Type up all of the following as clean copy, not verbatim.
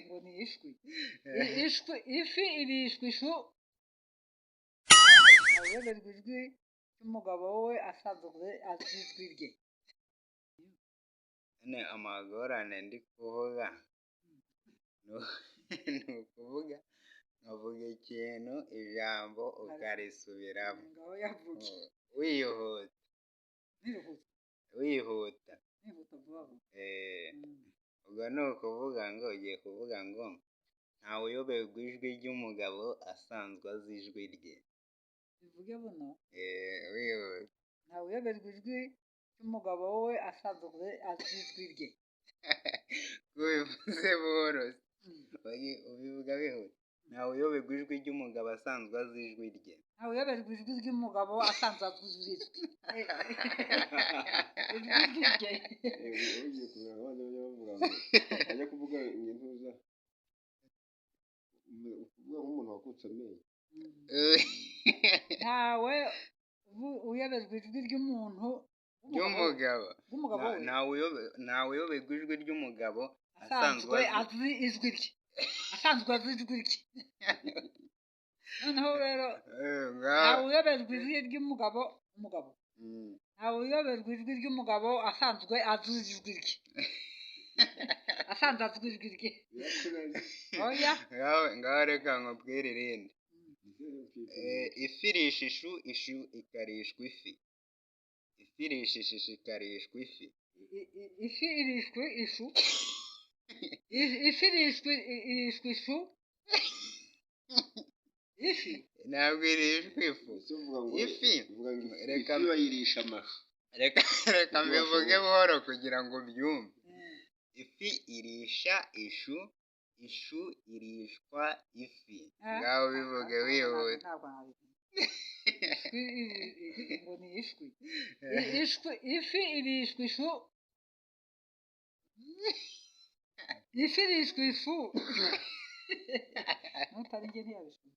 ngo ni ishwi. Ifi irishwa ishu, ntayoberwa ijwi ry'umugabo we asanzwe azi ijwi rye. Ane amagorane ndi kuvuga ni ukuvuga nkavuga ikintu ijambo ukarisubiramo Ngaho yavuga. wihuta Nihuta vuba. ubwo ni ukuvuga ngo ugiye kuvuga ngo ntawe uyoberwa ijwi ry'umugabo asanzwe azi ijwi rye. Bivuge buno. Wihuta. Ntawe uyoberwa ijwi ry'umugabo we asanzwe azi ijwi rye. Kubivuze buhoro ubivuga wihuta. Ntawe uyoberwa ijwi ry'umugabo asanzwe azi ijwi rye. Ntawe uyoberwa ijwi ry'umugabo asanzwe azi ijwi rye. Ijwi rye. ugiye kumera abandi bavuga ngo ajya kuvuga ibintu uza ukuvuga nk'umuntu wakutse amenyo. Ntawe uyoberwa ijwi ry'umuntu ry'umugabo. we. Ntawe uyoberwa ijwi ry'umugabo asanzwe azi ijwi rye. Asanzwe azi ijwi rye. Noneho rero ntawe uyoberwa ijwi ry'umugabo. Ntawe uyoberwa ijwi ry'umugabo asanzwe azi ijwi rye. Asanzwe azi ijwi rye. Oya. Ngaho reka nkubwire irindi. Ifi irisha ishu, ishu ikarishwa ifi. Ifi irisha ishu ikarishwa ifi. Ifi irishwa ishu. Ifi irishwa ishu. Ifi ntabwo irishwa ifu. Ifi reka bayirisha amashu. Reka mbivuge buhoro kugira ngo byumve. Ifi irisha ishu, ishu irishwa ifi. Ngaho bivuge wihuta. ngo ni ishwi. Ifi irishwa ishu. Ifi irishwa ifu. Nutari njye ntiyabishwe.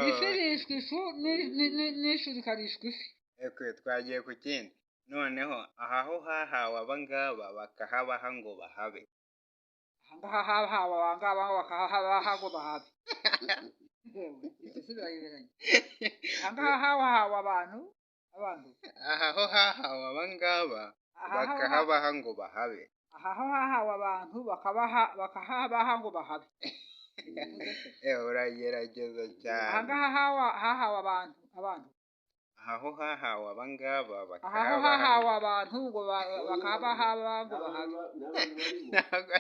Ifi irishwa ishu n'ishu rikarishwa ifi. Twagiye ku kindi. Noneho aha ho hahawe abangaba bakahabaha ngo bahabe. Ahangaha hahawe abangaba bakahabaha ngo bahabe. Ibyo si birayoberanye. Ahangaha hahawe abantu. Aha ho hahawe abangaba bakahabaha ngo bahabe. Aha ho hahawe abantu bakahabaha ngo bahabe. Uragerageza cyane. Ahangaha hahawe abantu. Aha ho hahawe abangaba Aha ho hahawe abantu ngo bakahabaha ngo bahabe.